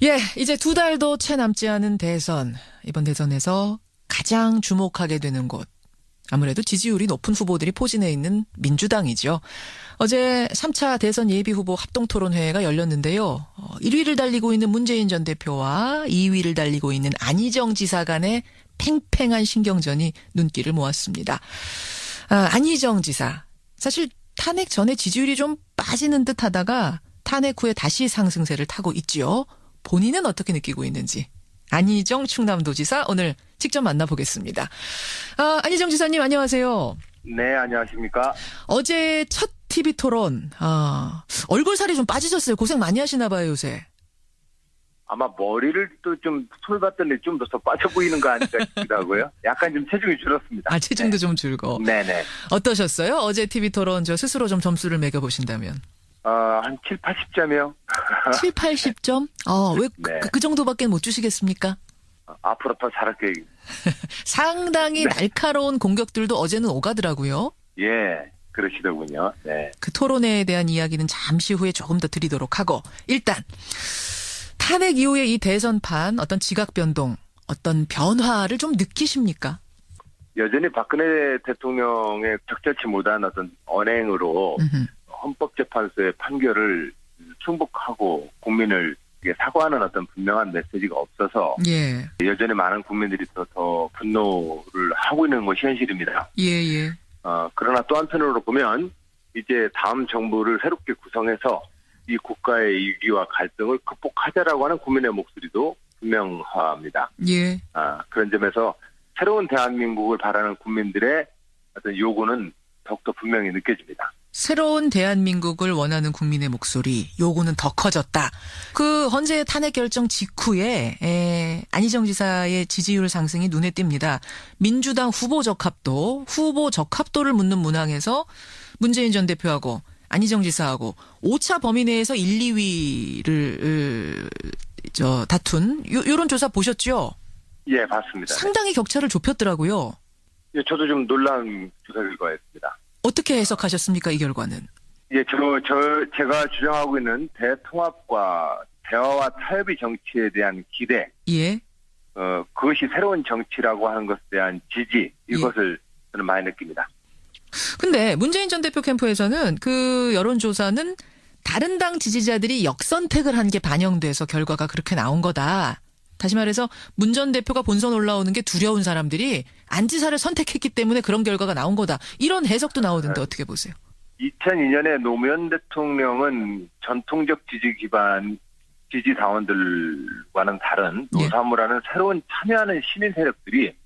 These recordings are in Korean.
예, 이제 2달도 채 남지 않은 대선. 이번 대선에서 가장 주목하게 되는 곳. 아무래도 지지율이 높은 후보들이 포진해 있는 민주당이죠. 어제 3차 대선 예비후보 합동토론회가 열렸는데요. 1위를 달리고 있는 문재인 전 대표와 2위를 달리고 있는 안희정 지사 간의 팽팽한 신경전이 눈길을 모았습니다. 안희정 지사. 사실 탄핵 전에 지지율이 좀 빠지는 듯 하다가 탄핵 후에 다시 상승세를 타고 있지요. 본인은 어떻게 느끼고 있는지. 안희정 충남도지사 오늘 직접 만나보겠습니다. 안희정 지사님 안녕하세요. 네, 안녕하십니까. 어제 첫 TV 토론. 얼굴살이 좀 빠지셨어요. 고생 많이 하시나 봐요, 요새. 아마 머리를 또 좀 손 봤더니 좀 더 빠져 보이는 거 아닐까 싶기도 하고요. 약간 좀 체중이 줄었습니다. 체중도 네. 좀 줄고. 네네. 어떠셨어요? 어제 TV 토론 저 스스로 좀 점수를 매겨보신다면. 한 7, 80점이요. 7, 80점? 왜 네. 그 정도밖에 못 주시겠습니까? 앞으로 더 잘할게요. 상당히 네. 날카로운 공격들도 어제는 오가더라고요. 예, 그러시더군요. 네. 그 토론회에 대한 이야기는 잠시 후에 조금 더 드리도록 하고 일단 탄핵 이후에 이 대선판 어떤 지각 변동, 어떤 변화를 좀 느끼십니까? 여전히 박근혜 대통령의 적절치 못한 어떤 언행으로 헌법재판소의 판결을 승복하고 국민을 사과하는 어떤 분명한 메시지가 없어서 예. 여전히 많은 국민들이 더 분노를 하고 있는 것이 현실입니다. 예. 그러나 또 한편으로 보면 이제 다음 정부를 새롭게 구성해서 이 국가의 위기와 갈등을 극복하자라고 하는 국민의 목소리도 분명합니다. 예. 그런 점에서 새로운 대한민국을 바라는 국민들의 어떤 요구는 더욱더 분명히 느껴집니다. 새로운 대한민국을 원하는 국민의 목소리, 요구는 더 커졌다. 그 헌재 탄핵 결정 직후에 안희정 지사의 지지율 상승이 눈에 띕니다. 민주당 후보 적합도를 묻는 문항에서 문재인 전 대표하고 안희정 지사하고 5차 범위 내에서 1, 2위를 다툰 요런 조사 보셨죠? 예, 봤습니다. 상당히 격차를 좁혔더라고요. 예, 저도 좀 놀라운 조사 결과였습니다. 어떻게 해석하셨습니까, 이 결과는? 예, 제가 주장하고 있는 대통합과 대화와 타협의 정치에 대한 기대. 예. 그것이 새로운 정치라고 하는 것에 대한 지지, 이것을 저는 많이 느낍니다. 근데 문재인 전 대표 캠프에서는 그 여론조사는 다른 당 지지자들이 역선택을 한 게 반영돼서 결과가 그렇게 나온 거다. 다시 말해서 문 전 대표가 본선 올라오는 게 두려운 사람들이 안 지사를 선택했기 때문에 그런 결과가 나온 거다. 이런 해석도 나오던데 어떻게 보세요? 2002년에 노무현 대통령은 전통적 지지 기반 지지사원들과는 다른 노사모라는 새로운 참여하는 시민 세력들이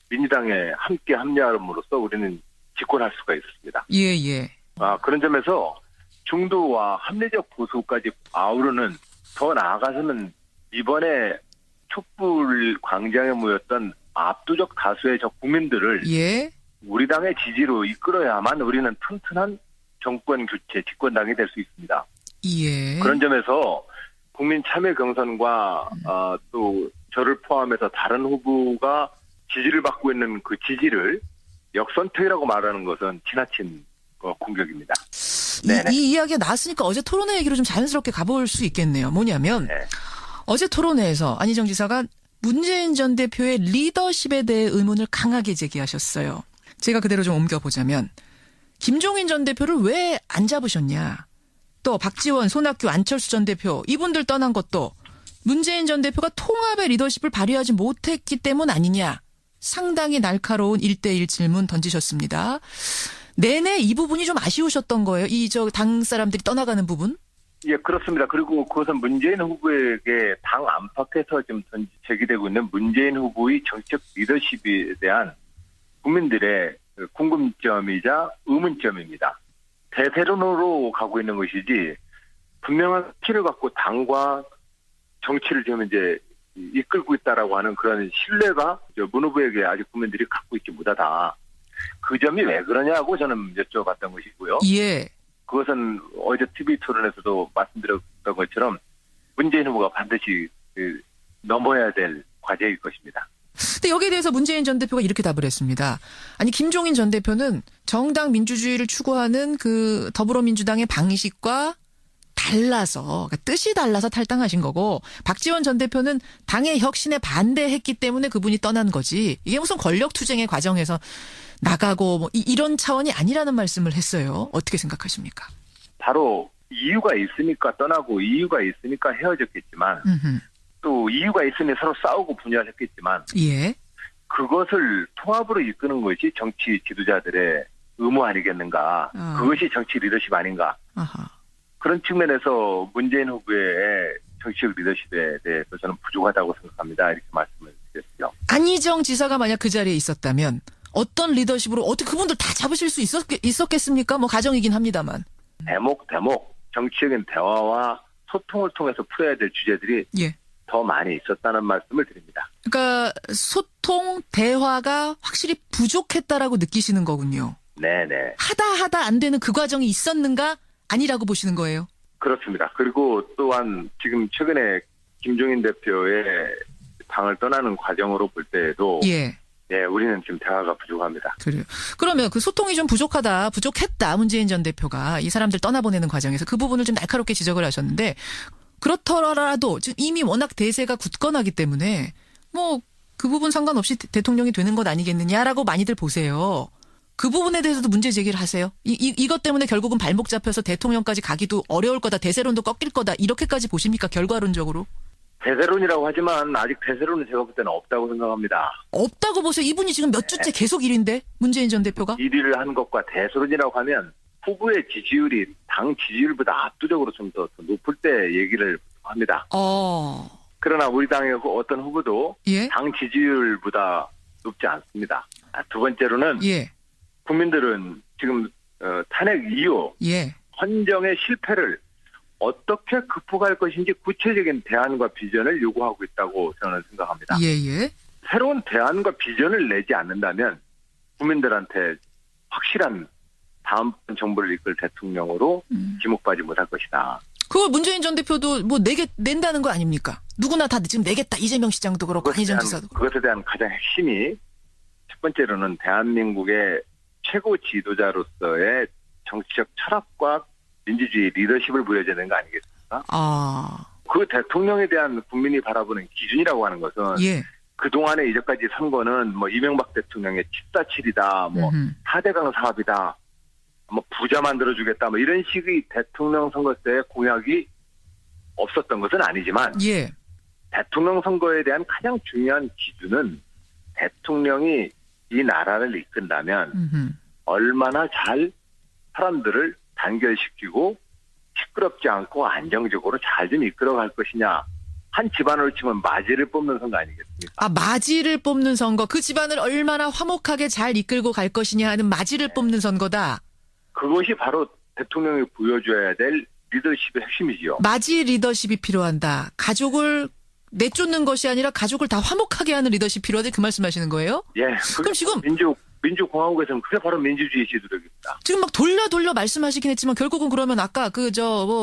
민주당에 함께 합류함으로써 우리는 집권할 수가 있었습니다. 예. 그런 점에서 중도와 합리적 보수까지 아우르는, 더 나아가서는 이번에 촛불 광장에 모였던 압도적 다수의 국민들을 우리 당의 지지로 이끌어야만 우리는 튼튼한 정권 교체, 집권당이 될 수 있습니다. 예. 그런 점에서 국민 참여 경선과 또 저를 포함해서 다른 후보가 지지를 받고 있는 그 지지를 역선택이라고 말하는 것은 지나친 공격입니다. 이 이야기가 나왔으니까 어제 토론회 얘기로 좀 자연스럽게 가볼 수 있겠네요. 뭐냐면 어제 토론회에서 안희정 지사가 문재인 전 대표의 리더십에 대해 의문을 강하게 제기하셨어요. 제가 그대로 좀 옮겨보자면 김종인 전 대표를 왜 안 잡으셨냐. 또 박지원, 손학규, 안철수 전 대표 이분들 떠난 것도 문재인 전 대표가 통합의 리더십을 발휘하지 못했기 때문 아니냐. 상당히 날카로운 1대1 질문 던지셨습니다. 내내 이 부분이 좀 아쉬우셨던 거예요. 당 사람들이 떠나가는 부분? 예, 그렇습니다. 그리고 그것은 문재인 후보에게 당 안팎에서 지금 제기되고 있는 문재인 후보의 정책 리더십에 대한 국민들의 궁금점이자 의문점입니다. 대세론으로 가고 있는 것이지 분명한 키를 갖고 당과 정치를 지금 이제 이끌고 있다라고 하는 그런 신뢰가 문 후보에게 아직 국민들이 갖고 있지 못하다. 그 점이 왜 그러냐고 저는 여쭤봤던 것이고요. 예. 그것은 어제 TV 토론에서도 말씀드렸던 것처럼 문재인 후보가 반드시 넘어야 될 과제일 것입니다. 근데 여기에 대해서 문재인 전 대표가 이렇게 답을 했습니다. 아니 김종인 전 대표는 정당 민주주의를 추구하는 그 더불어민주당의 방식과 달라서, 그러니까 뜻이 달라서 탈당하신 거고, 박지원 전 대표는 당의 혁신에 반대했기 때문에 그분이 떠난 거지. 이게 무슨 권력투쟁의 과정에서 나가고 뭐 이런 차원이 아니라는 말씀을 했어요. 어떻게 생각하십니까? 바로 이유가 있으니까 떠나고 이유가 있으니까 헤어졌겠지만 또 이유가 있으니 서로 싸우고 분열했겠지만 예. 그것을 통합으로 이끄는 것이 정치 지도자들의 의무 아니겠는가. 그것이 정치 리더십 아닌가. 아하. 그런 측면에서 문재인 후보의 정치적 리더십에 대해서 저는 부족하다고 생각합니다. 이렇게 말씀을 드렸죠. 안희정 지사가 만약 그 자리에 있었다면 어떤 리더십으로 어떻게 그분들 다 잡으실 수 있었겠습니까? 뭐 가정이긴 합니다만. 대목 정치적인 대화와 소통을 통해서 풀어야 될 주제들이 예. 더 많이 있었다는 말씀을 드립니다. 그러니까 소통 대화가 확실히 부족했다라고 느끼시는 거군요. 네네. 하다 안 되는 그 과정이 있었는가? 아니라고 보시는 거예요. 그렇습니다. 그리고 또한 지금 최근에 김종인 대표의 당을 떠나는 과정으로 볼 때에도 예. 예, 우리는 지금 대화가 부족합니다. 그래요. 그러면 그 소통이 좀 부족했다. 문재인 전 대표가 이 사람들 떠나보내는 과정에서 그 부분을 좀 날카롭게 지적을 하셨는데 그렇더라도 지금 이미 워낙 대세가 굳건하기 때문에 뭐 그 부분 상관없이 대통령이 되는 것 아니겠느냐라고 많이들 보세요. 그 부분에 대해서도 문제 제기를 하세요. 이것 때문에 결국은 발목 잡혀서 대통령까지 가기도 어려울 거다. 대세론도 꺾일 거다. 이렇게까지 보십니까? 결과론적으로. 대세론이라고 하지만 아직 대세론은 제가 볼 때는 없다고 생각합니다. 없다고 보세요. 이분이 지금 몇 주째 계속 1위인데 문재인 전 대표가. 1위를 한 것과 대세론이라고 하면 후보의 지지율이 당 지지율보다 압도적으로 좀 더 높을 때 얘기를 합니다. 그러나 우리 당의 어떤 후보도 예? 당 지지율보다 높지 않습니다. 두 번째로는 예. 국민들은 지금 탄핵 이후 예. 헌정의 실패를 어떻게 극복할 것인지 구체적인 대안과 비전을 요구하고 있다고 저는 생각합니다. 예예. 새로운 대안과 비전을 내지 않는다면 국민들한테 확실한 다음번 정부를 이끌 대통령으로 지목받지 못할 것이다. 그걸 문재인 전 대표도 뭐 낸다는 거 아닙니까? 누구나 다 지금 내겠다. 이재명 시장도 그렇고 안희정 지사도. 그것에 대한 가장 핵심이 첫 번째로는 대한민국의 최고 지도자로서의 정치적 철학과 민주주의 리더십을 보여줘야 되는 거 아니겠습니까? 그 대통령에 대한 국민이 바라보는 기준이라고 하는 것은 예. 그동안에 이제까지 선거는 뭐 이명박 대통령의 747이다, 뭐 4대강 사업이다, 뭐 부자 만들어주겠다, 뭐 이런 식의 대통령 선거 때의 공약이 없었던 것은 아니지만 예. 대통령 선거에 대한 가장 중요한 기준은 대통령이 이 나라를 이끈다면 얼마나 잘 사람들을 단결시키고 시끄럽지 않고 안정적으로 잘 좀 이끌어갈 것이냐. 한 집안으로 치면 마지를 뽑는 선거 아니겠습니까? 마지를 뽑는 선거. 그 집안을 얼마나 화목하게 잘 이끌고 갈 것이냐 하는 마지를 뽑는 선거다. 그것이 바로 대통령이 보여줘야 될 리더십의 핵심이지요. 마지 리더십이 필요한다. 가족을 내쫓는 것이 아니라 가족을 다 화목하게 하는 리더십이 필요하다. 그 말씀하시는 거예요? 예. 그럼 지금 민주공화국에서는 그게 바로 민주주의 지도력입니다. 지금 막 돌려 말씀하시긴 했지만 결국은 그러면 아까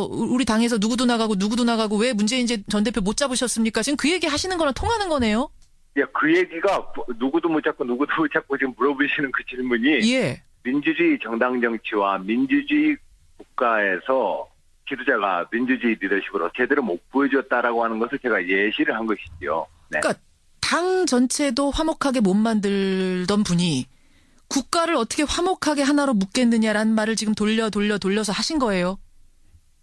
우리 당에서 누구도 나가고 왜 문재인 전 대표 못 잡으셨습니까? 지금 그 얘기 하시는 거랑 통하는 거네요? 예, 그 얘기가 누구도 못 잡고 지금 물어보시는 그 질문이 예. 민주주의 정당 정치와 민주주의 국가에서 지도자가 민주주의 리더십으로 제대로 못 보여줬다라고 하는 것을 제가 예시를 한 것이지요. 네. 그러니까 당 전체도 화목하게 못 만들던 분이 국가를 어떻게 화목하게 하나로 묶겠느냐라는 말을 지금 돌려서 하신 거예요.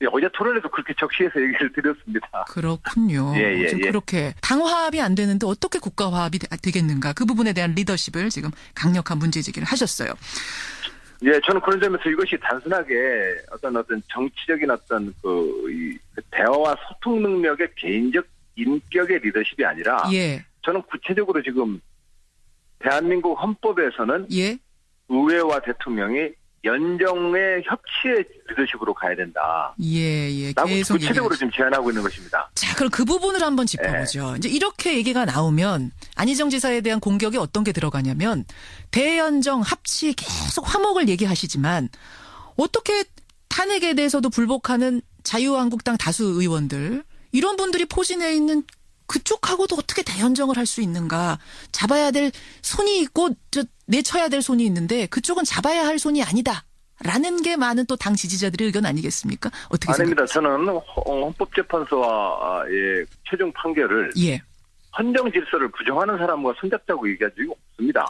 네, 어제 토론에도 그렇게 적시해서 얘기를 드렸습니다. 그렇군요. 예. 그렇게 당 화합이 안 되는데 어떻게 국가 화합이 되겠는가. 그 부분에 대한 리더십을 지금 강력한 문제 제기를 하셨어요. 예, 저는 그런 점에서 이것이 단순하게 어떤 정치적인 이 대화와 소통 능력의 개인적 인격의 리더십이 아니라 예. 저는 구체적으로 지금 대한민국 헌법에서는 예. 의회와 대통령이 연정의 협치의 리더십으로 가야 된다. 예. 라고 구체적으로 지금 제안하고 있는 것입니다. 자, 그럼 그 부분을 한번 짚어보죠. 이제 이렇게 얘기가 나오면 안희정 지사에 대한 공격이 어떤 게 들어가냐면 대연정 합치 계속 화목을 얘기하시지만 어떻게 탄핵에 대해서도 불복하는 자유한국당 다수 의원들 이런 분들이 포진해 있는 그쪽하고도 어떻게 대연정을 할 수 있는가. 잡아야 될 손이 있고 내쳐야 될 손이 있는데 그쪽은 잡아야 할 손이 아니다. 라는 게 많은 또 당 지지자들의 의견 아니겠습니까? 어떻게 아닙니다. 생각하세요? 저는 헌법재판소의 최종 판결을 예. 헌정 질서를 부정하는 사람과 손잡자고 얘기한 적이 없습니다.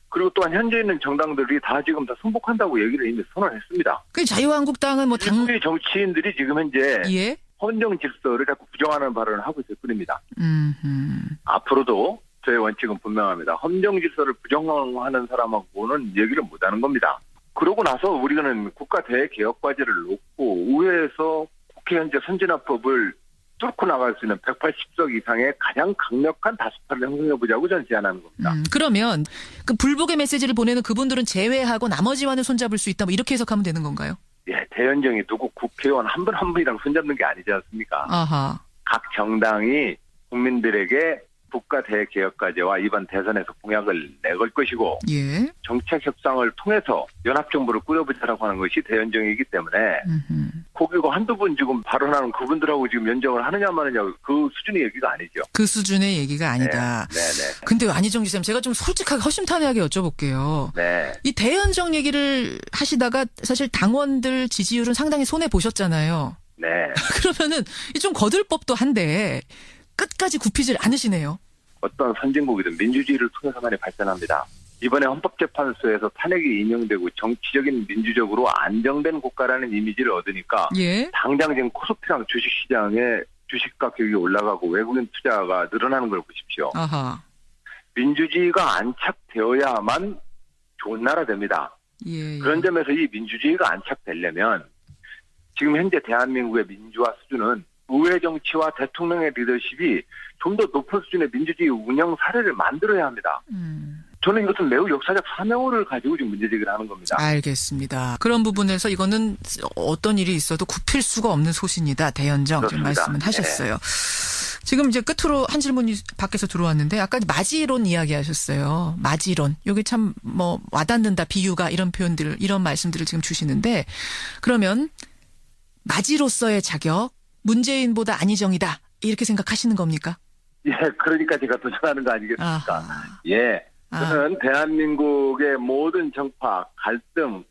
그리고 또한 현재 있는 정당들이 다 지금 다 순복한다고 얘기를 이미 선언했습니다. 그 자유한국당은 뭐 당, 일부의 정치인들이 지금 현재 예. 헌정 질서를 자꾸 부정하는 발언을 하고 있을 뿐입니다. 음흠. 앞으로도 저의 원칙은 분명합니다. 헌정 질서를 부정하는 사람하고는 얘기를 못하는 겁니다. 그러고 나서 우리는 국가 대개혁 과제를 놓고 의회에서 국회 현재 선진화법을 뚫고 나갈 수 있는 180석 이상의 가장 강력한 다수파를 형성해보자고 저는 제안하는 겁니다. 그러면 그 불복의 메시지를 보내는 그분들은 제외하고 나머지와는 손잡을 수 있다. 뭐 이렇게 해석하면 되는 건가요? 예, 대연정이 누구 국회의원 한 분 한 분이랑 손잡는 게 아니지 않습니까? 아하. 각 정당이 국민들에게 국가 대개혁 과제와 이번 대선에서 공약을 내걸 것이고 예. 정책 협상을 통해서 연합정부를 꾸려보자라고 하는 것이 대연정이기 때문에 거기고 한두 분 지금 발언하는 그분들하고 지금 연정을 하느냐 마느냐 그 수준의 얘기가 아니죠. 그 수준의 얘기가 아니다. 네. 근데 안희정 지사님 제가 좀 솔직하게 허심탄회하게 여쭤볼게요. 네. 이 대연정 얘기를 하시다가 사실 당원들 지지율은 상당히 손해 보셨잖아요. 네. 그러면은 좀 거들 법도 한데 끝까지 굽히질 않으시네요. 어떤 선진국이든 민주주의를 통해서만이 발전합니다. 이번에 헌법재판소에서 탄핵이 인용되고 정치적인 민주적으로 안정된 국가라는 이미지를 얻으니까 예. 당장 지금 코스피랑 주식시장에 주식 가격이 올라가고 외국인 투자가 늘어나는 걸 보십시오. 아하. 민주주의가 안착되어야만 좋은 나라 됩니다. 예. 그런 점에서 이 민주주의가 안착되려면 지금 현재 대한민국의 민주화 수준은 의회 정치와 대통령의 리더십이 좀 더 높은 수준의 민주주의 운영 사례를 만들어야 합니다. 저는 이것은 매우 역사적 사명을 가지고 지금 문제제기를 하는 겁니다. 알겠습니다. 그런 부분에서 이거는 어떤 일이 있어도 굽힐 수가 없는 소신이다. 대연정 지금 말씀은 하셨어요. 지금 이제 끝으로 한 질문이 밖에서 들어왔는데 아까 마지론 이야기하셨어요. 마지론. 여기 참 뭐 와닿는다. 비유가 이런 표현들 이런 말씀들을 지금 주시는데 그러면 마지로서의 자격 문재인보다 안희정이다. 이렇게 생각하시는 겁니까? 예, 그러니까 제가 도전하는 거 아니겠습니까? 아하. 예. 저는 대한민국의 모든 정파, 갈등,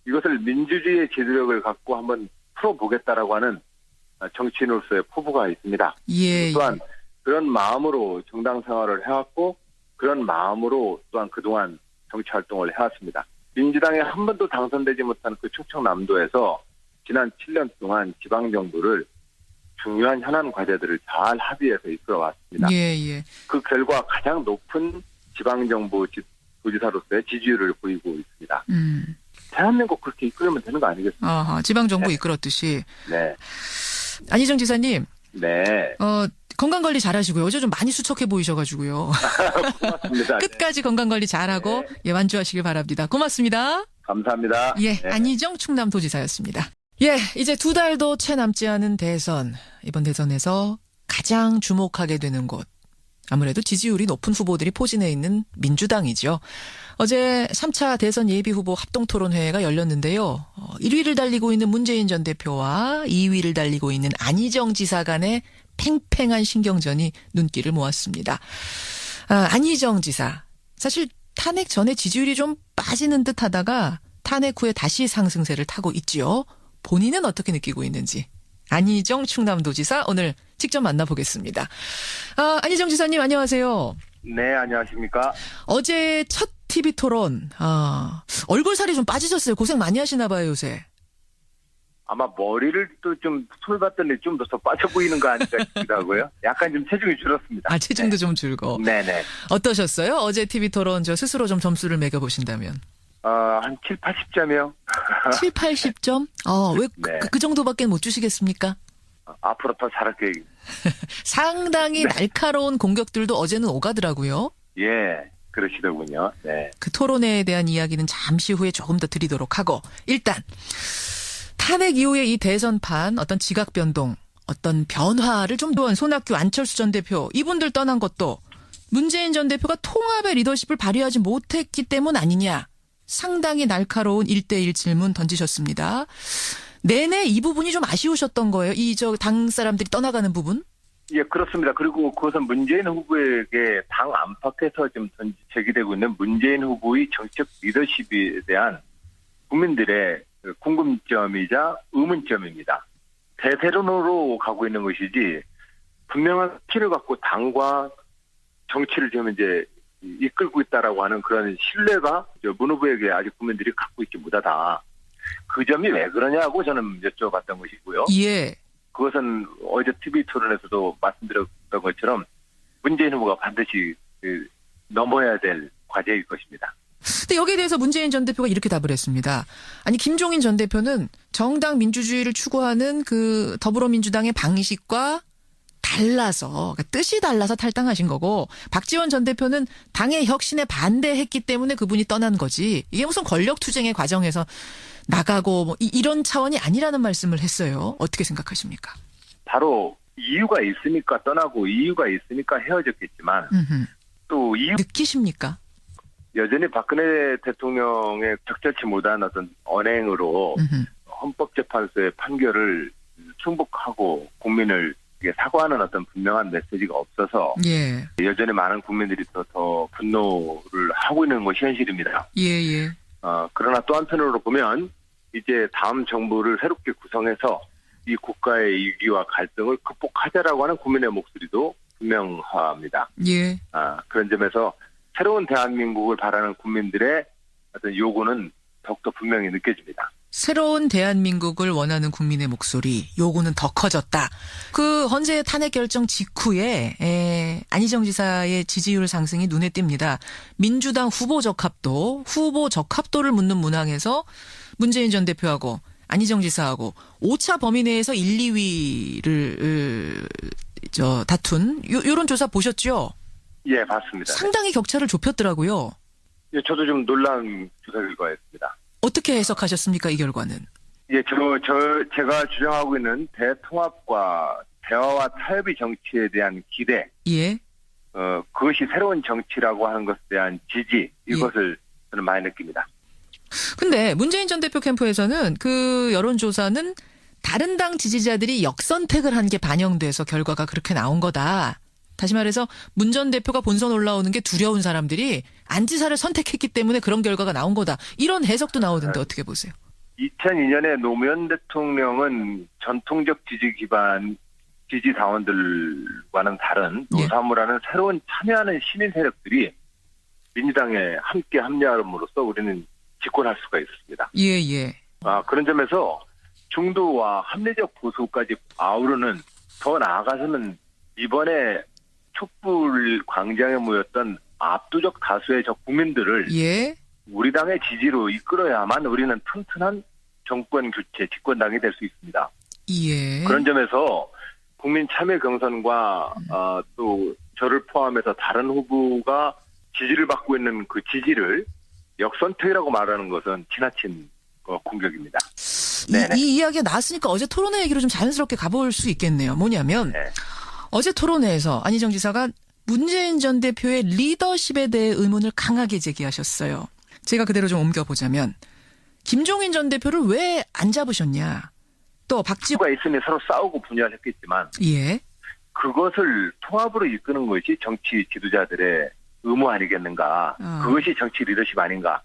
이것을 민주주의의 지도력을 갖고 한번 풀어보겠다라고 하는 정치인으로서의 포부가 있습니다. 예. 또한 그런 마음으로 정당 생활을 해왔고 그런 마음으로 또한 그동안 정치활동을 해왔습니다. 민주당에 한 번도 당선되지 못한 그 충청남도에서 지난 7년 동안 지방정부를 중요한 현안 과제들을 잘 합의해서 이끌어왔습니다. 예. 그 결과 가장 높은 지방정부 도지사로서의 지지율을 보이고 있습니다. 대한민국 그렇게 이끌면 되는 거 아니겠습니까? 아하, 지방정부 이끌었듯이. 네. 안희정 지사님. 네. 건강관리 잘하시고요. 어제 좀 많이 수척해 보이셔가지고요. 고맙습니다. 끝까지 건강관리 잘하고 예, 완주하시길 바랍니다. 고맙습니다. 감사합니다. 예, 네. 안희정 충남도지사였습니다. 예, 이제 2달도 채 남지 않은 대선. 이번 대선에서 가장 주목하게 되는 곳. 아무래도 지지율이 높은 후보들이 포진해 있는 민주당이죠. 어제 3차 대선 예비후보 합동토론회가 열렸는데요. 1위를 달리고 있는 문재인 전 대표와 2위를 달리고 있는 안희정 지사 간의 팽팽한 신경전이 눈길을 모았습니다. 안희정 지사. 사실 탄핵 전에 지지율이 좀 빠지는 듯 하다가 탄핵 후에 다시 상승세를 타고 있지요. 본인은 어떻게 느끼고 있는지. 안희정 충남도지사 오늘 직접 만나보겠습니다. 안희정 지사님 안녕하세요. 네, 안녕하십니까. 어제 첫 TV 토론. 얼굴 살이 좀 빠지셨어요. 고생 많이 하시나 봐요, 요새. 아마 머리를 또 좀 손을 봤더니 좀 더 빠져 보이는 거 아닐까 싶기도 하고요. 약간 좀 체중이 줄었습니다. 체중도 좀 줄고. 네네. 어떠셨어요? 어제 TV 토론 저 스스로 좀 점수를 매겨보신다면. 한 7, 80점이요. 7, 80점? 왜 네. 그 정도밖에 못 주시겠습니까? 앞으로 더 잘할게요. 상당히 날카로운 공격들도 어제는 오가더라고요. 예, 그러시더군요. 네. 그 토론회에 대한 이야기는 잠시 후에 조금 더 드리도록 하고 일단 탄핵 이후에 이 대선판 어떤 지각 변동, 어떤 변화를 좀 도한 손학규, 안철수 전 대표 이분들 떠난 것도 문재인 전 대표가 통합의 리더십을 발휘하지 못했기 때문 아니냐. 상당히 날카로운 1대1 질문 던지셨습니다. 내내 이 부분이 좀 아쉬우셨던 거예요. 당 사람들이 떠나가는 부분? 예, 그렇습니다. 그리고 그것은 문재인 후보에게 당 안팎에서 좀 제기되고 있는 문재인 후보의 정책 리더십에 대한 국민들의 궁금점이자 의문점입니다. 대세론으로 가고 있는 것이지 분명한 키를 갖고 당과 정치를 지금 이제 이끌고 있다라고 하는 그런 신뢰가 문 후보에게 아직 국민들이 갖고 있지 못하다. 그 점이 왜 그러냐고 저는 여쭤봤던 것이고요. 예. 그것은 어제 TV 토론에서도 말씀드렸던 것처럼 문재인 후보가 반드시 넘어야 될 과제일 것입니다. 근데 여기에 대해서 문재인 전 대표가 이렇게 답을 했습니다. 아니, 김종인 전 대표는 정당 민주주의를 추구하는 그 더불어민주당의 방식과 달라서, 그러니까 뜻이 달라서 탈당하신 거고, 박지원 전 대표는 당의 혁신에 반대했기 때문에 그분이 떠난 거지, 이게 무슨 권력투쟁의 과정에서 나가고 뭐 이런 차원이 아니라는 말씀을 했어요. 어떻게 생각하십니까? 바로 이유가 있으니까 떠나고 이유가 있으니까 헤어졌겠지만 또 이유 느끼십니까? 여전히 박근혜 대통령의 적절치 못한 어떤 언행으로 헌법재판소의 판결을 승복하고 국민을 사과하는 어떤 분명한 메시지가 없어서 예. 여전히 많은 국민들이 더 분노를 하고 있는 것이 현실입니다. 예. 그러나 또 한편으로 보면 이제 다음 정부를 새롭게 구성해서 이 국가의 위기와 갈등을 극복하자라고 하는 국민의 목소리도 분명합니다. 예. 그런 점에서 새로운 대한민국을 바라는 국민들의 어떤 요구는 더욱더 분명히 느껴집니다. 새로운 대한민국을 원하는 국민의 목소리, 요구는 더 커졌다. 그 헌재 탄핵 결정 직후에 안희정 지사의 지지율 상승이 눈에 띕니다. 민주당 후보 적합도를 묻는 문항에서 문재인 전 대표하고 안희정 지사하고 5차 범위 내에서 1, 2위를 다툰 요런 조사 보셨죠? 예, 봤습니다. 상당히 격차를 좁혔더라고요. 예, 저도 좀 놀라운 조사 결과였습니다. 어떻게 해석하셨습니까, 이 결과는? 예, 제가 주장하고 있는 대통합과 대화와 타협의 정치에 대한 기대. 예. 그것이 새로운 정치라고 하는 것에 대한 지지, 이것을 저는 많이 느낍니다. 근데 문재인 전 대표 캠프에서는 그 여론조사는 다른 당 지지자들이 역선택을 한 게 반영돼서 결과가 그렇게 나온 거다. 다시 말해서 문 전 대표가 본선 올라오는 게 두려운 사람들이 안 지사를 선택했기 때문에 그런 결과가 나온 거다. 이런 해석도 나오던데 어떻게 보세요? 2002년에 노무현 대통령은 전통적 지지 기반 지지사원들과는 다른 노사모라는 새로운 참여하는 시민 세력들이 민주당에 함께 합류함으로써 우리는 집권할 수가 있었습니다. 예. 그런 점에서 중도와 합리적 보수까지 아우르는, 더 나아가서는 이번에 촛불 광장에 모였던 압도적 다수의 국민들을 우리 당의 지지로 이끌어야만 우리는 튼튼한 정권 교체 집권당이 될 수 있습니다. 예. 그런 점에서 국민 참여 경선과 또 저를 포함해서 다른 후보가 지지를 받고 있는 그 지지를 역선택이라고 말하는 것은 지나친 공격입니다. 이 이야기가 나왔으니까 어제 토론회 얘기로 좀 자연스럽게 가볼 수 있겠네요. 뭐냐면 어제 토론회에서 안희정 지사가 문재인 전 대표의 리더십에 대해 의문을 강하게 제기하셨어요. 제가 그대로 좀 옮겨보자면 김종인 전 대표를 왜 안 잡으셨냐. 또 박지가 있으니 서로 싸우고 분열했겠지만 그것을 통합으로 이끄는 것이 정치 지도자들의 의무 아니겠는가. 그것이 정치 리더십 아닌가.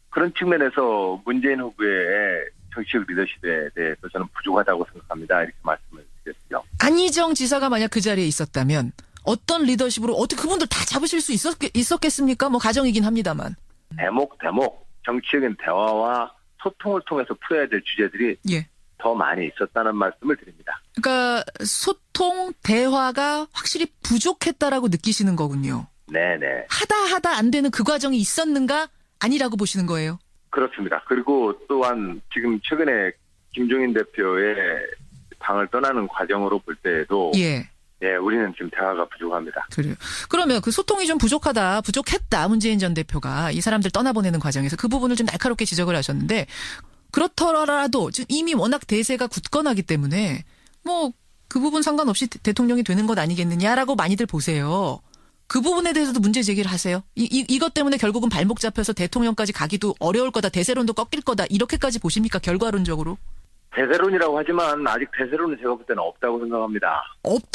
그런 측면에서 문재인 후보의 정치적 리더십에 대해서 저는 부족하다고 생각합니다. 이렇게 말씀을 드렸죠. 안희정 지사가 만약 그 자리에 있었다면 어떤 리더십으로 어떻게 그분들 다 잡으실 수 있었겠습니까? 뭐 가정이긴 합니다만. 대목 정치적인 대화와 소통을 통해서 풀어야 될 주제들이 더 많이 있었다는 말씀을 드립니다. 그러니까 소통, 대화가 확실히 부족했다라고 느끼시는 거군요. 네네. 하다 안 되는 그 과정이 있었는가? 아니라고 보시는 거예요? 그렇습니다. 그리고 또한 지금 최근에 김종인 대표의 당을 떠나는 과정으로 볼 때에도 우리는 지금 대화가 부족합니다. 그래요. 그러면 그 소통이 좀 부족했다. 문재인 전 대표가 이 사람들 떠나보내는 과정에서 그 부분을 좀 날카롭게 지적을 하셨는데 그렇더라도 지금 이미 워낙 대세가 굳건하기 때문에 뭐 그 부분 상관없이 대통령이 되는 것 아니겠느냐라고 많이들 보세요. 그 부분에 대해서도 문제 제기를 하세요. 이것 때문에 결국은 발목 잡혀서 대통령까지 가기도 어려울 거다. 대세론도 꺾일 거다. 이렇게까지 보십니까? 결과론적으로? 대세론이라고 하지만 아직 대세론은 제가 볼 때는 없다고 생각합니다. 없다.